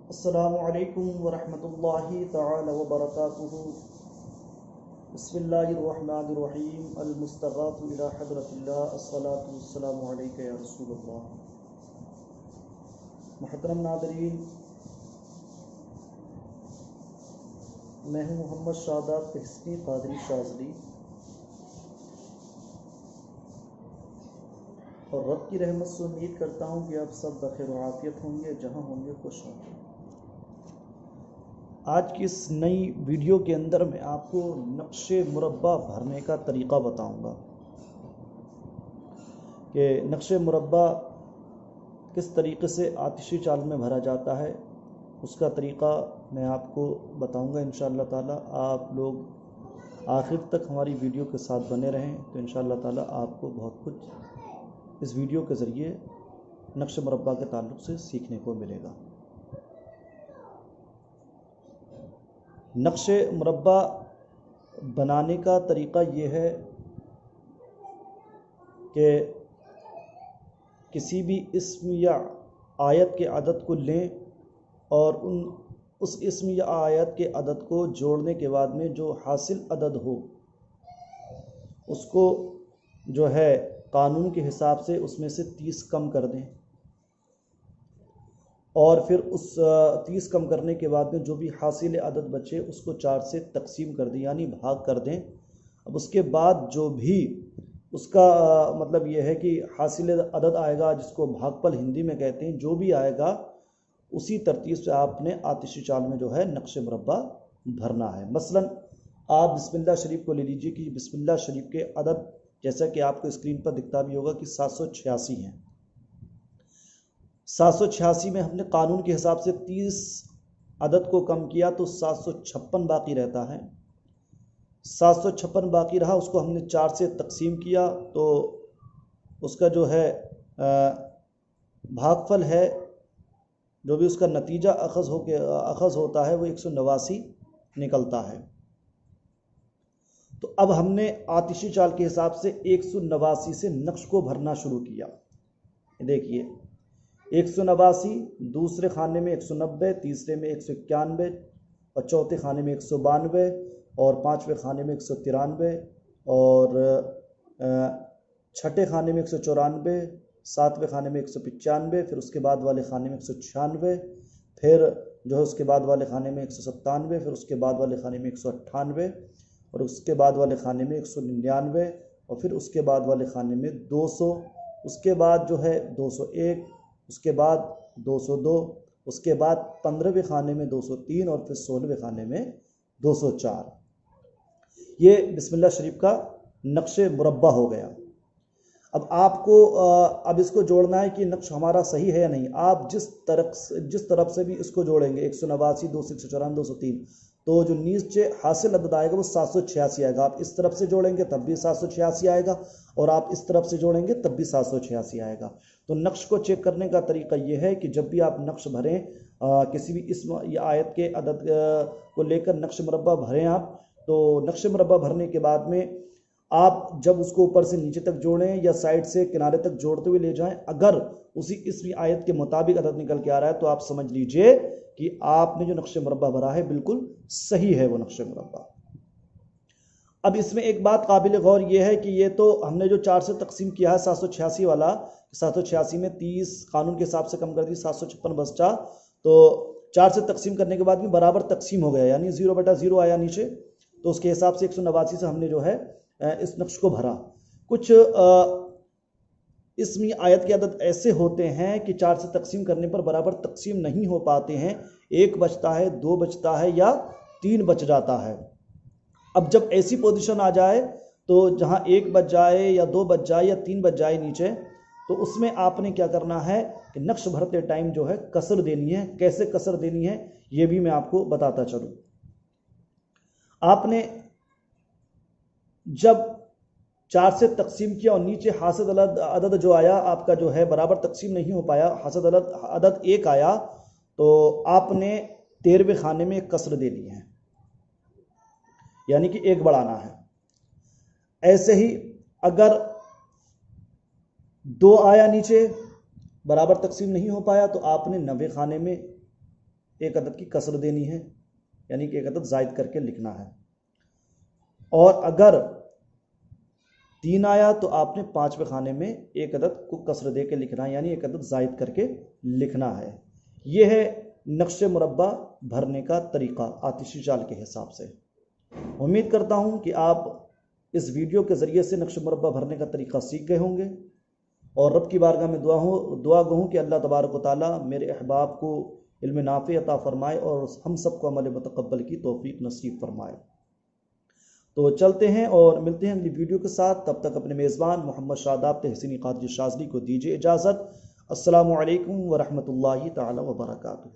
السلام علیکم ورحمۃ اللہ تعالی وبرکاتہ. بسم اللہ الرحمن الرحیم. المستغاث الی حضرت اللہ الصلاۃ والسلام علیک یا رسول اللہ. محترم ناظرین، میں ہوں محمد شاداب تحسینی قادری شاذلی، اور رب کی رحمت سے امید کرتا ہوں کہ آپ سب بخیر و عافیت ہوں گے، جہاں ہوں گے خوش ہوں گے. آج کی اس نئی ویڈیو کے اندر میں آپ کو نقش مربع بھرنے کا طریقہ بتاؤں گا کہ نقش مربع کس طریقے سے آتشی چال میں بھرا جاتا ہے. اس کا طریقہ میں آپ کو بتاؤں گا انشاءاللہ تعالی. آپ لوگ آخر تک ہماری ویڈیو کے ساتھ بنے رہیں تو انشاءاللہ تعالی آپ کو بہت کچھ اس ویڈیو کے ذریعے نقش مربع کے تعلق سے سیکھنے کو ملے گا. نقش مربع بنانے کا طریقہ یہ ہے کہ کسی بھی اسم یا آیت کے عدد کو لیں اور اس اسم یا آیت کے عدد کو جوڑنے کے بعد میں جو حاصل عدد ہو اس کو جو ہے قانون کے حساب سے اس میں سے 30 کم کر دیں، اور پھر اس 30 کم کرنے کے بعد میں جو بھی حاصل عدد بچے اس کو 4 سے تقسیم کر دیں، یعنی بھاگ کر دیں. اب اس کے بعد جو بھی اس کا مطلب یہ ہے کہ حاصل عدد آئے گا، جس کو بھاگ پل ہندی میں کہتے ہیں، جو بھی آئے گا اسی ترتیب سے آپ نے آتشی چال میں جو ہے نقش مربع بھرنا ہے. مثلا آپ بسم اللہ شریف کو لے لیجئے کہ بسم اللہ شریف کے عدد جیسا کہ آپ کو اسکرین پر دکھتا بھی ہوگا کہ 786 ہیں. 786 میں ہم نے قانون کے حساب سے 30 عدد کو کم کیا تو 756 باقی رہتا ہے. 756 باقی رہا، اس کو ہم نے 4 سے تقسیم کیا تو اس کا جو ہے بھاگ فل ہے، جو بھی اس کا نتیجہ اخذ ہوتا ہے وہ 189 نکلتا ہے. تو اب ہم نے آتشی چال کے حساب سے 189 سے نقش کو بھرنا شروع کیا. دیکھیے 189، دوسرے خانے میں 190، تیسرے میں 191، اور چوتھے خانے میں 192، اور پانچویں خانے میں 193، اور چھٹے خانے میں 194، ساتویں خانے میں 195، پھر اس کے بعد والے خانے میں 196، پھر جو ہے اس کے بعد والے خانے میں 197، پھر اس کے بعد والے خانے میں 198، اور اس کے بعد والے خانے میں 199، اور پھر اس کے بعد والے خانے میں 200، اس کے بعد جو ہے 201، اس کے بعد 202، اس کے بعد 15ویں خانے میں 203، اور پھر 16ویں خانے میں 204. یہ بسم اللہ شریف کا نقش مربع ہو گیا. اب آپ کو اب اس کو جوڑنا ہے کہ نقش ہمارا صحیح ہے یا نہیں. آپ جس طرف سے بھی اس کو جوڑیں گے 189، 200، 194، 203، تو جو نیچے حاصل عدد آئے گا وہ 786 آئے گا. آپ اس طرف سے جوڑیں گے تب بھی 786 آئے گا، اور آپ اس طرف سے جوڑیں گے تب بھی 786 آئے گا. تو نقش کو چیک کرنے کا طریقہ یہ ہے کہ جب بھی آپ نقش بھریں، کسی بھی اسم یا آیت کے عدد کو لے کر نقش مربع بھریں آپ، تو نقش مربع بھرنے کے بعد میں آپ جب اس کو اوپر سے نیچے تک جوڑیں یا سائڈ سے کنارے تک جوڑتے ہوئے لے جائیں، اگر اسی اسم آیت کے مطابق عدد نکل کے آ رہا ہے تو آپ سمجھ لیجئے کہ آپ نے جو نقش مربع بھرا ہے بالکل صحیح ہے وہ نقش مربع. اب اس میں ایک بات قابل غور یہ ہے کہ یہ تو ہم نے جو 4 سے تقسیم کیا ہے 786 والا، 786 میں 30 قانون کے حساب سے کم کر دی، 756 بچا، تو 4 سے تقسیم کرنے کے بعد بھی برابر تقسیم ہو گیا، یعنی 0/0 آیا نیچے. تو اس کے حساب سے 189 سے ہم نے جو ہے اس نقش کو بھرا. کچھ اسمی آیت کے عدد ایسے ہوتے ہیں کہ 4 سے تقسیم کرنے پر برابر تقسیم نہیں ہو پاتے ہیں، 1 بچتا ہے، 2 بچتا ہے، یا 3 بچ جاتا ہے. اب جب ایسی پوزیشن آ جائے تو جہاں 1 بچ جائے یا 2 بچ جائے یا 3 بچ جائے نیچے، تو اس میں آپ نے کیا کرنا ہے کہ نقش بھرتے ٹائم جو ہے کسر دینی ہے. کیسے کسر دینی ہے یہ بھی میں آپ کو بتاتا چلوں. آپ نے جب 4 سے تقسیم کیا اور نیچے حاصل عدد جو آیا آپ کا جو ہے برابر تقسیم نہیں ہو پایا، حاصل عدد 1 آیا، تو آپ نے 13ویں خانے میں ایک کسر دینی ہے، یعنی کہ 1 بڑھانا ہے. ایسے ہی اگر 2 آیا نیچے، برابر تقسیم نہیں ہو پایا، تو آپ نے 9ویں خانے میں ایک عدد کی کسر دینی ہے، یعنی کہ ایک عدد زائد کر کے لکھنا ہے، اور اگر 3 آیا تو آپ نے 5ویں خانے میں ایک عدد کو کسر دے کے لکھنا ہے، یعنی ایک عدد زائد کر کے لکھنا ہے۔ یہ ہے نقش مربع بھرنے کا طریقہ آتشی چال کے حساب سے۔ امید کرتا ہوں کہ آپ اس ویڈیو کے ذریعے سے نقش مربع بھرنے کا طریقہ سیکھ گئے ہوں گے، اور رب کی بارگاہ میں دعا گو ہوں کہ اللہ تبارک و تعالیٰ میرے احباب کو علم نافع عطا فرمائے اور ہم سب کو عمل متقبل کی توفیق نصیب فرمائے۔ تو چلتے ہیں اور ملتے ہیں اگلی ویڈیو کے ساتھ، تب تک اپنے میزبان محمد شاداب تحسینی قادری شاذلی کو دیجیے اجازت۔ السلام علیکم ورحمۃ اللہ تعالی وبرکاتہ۔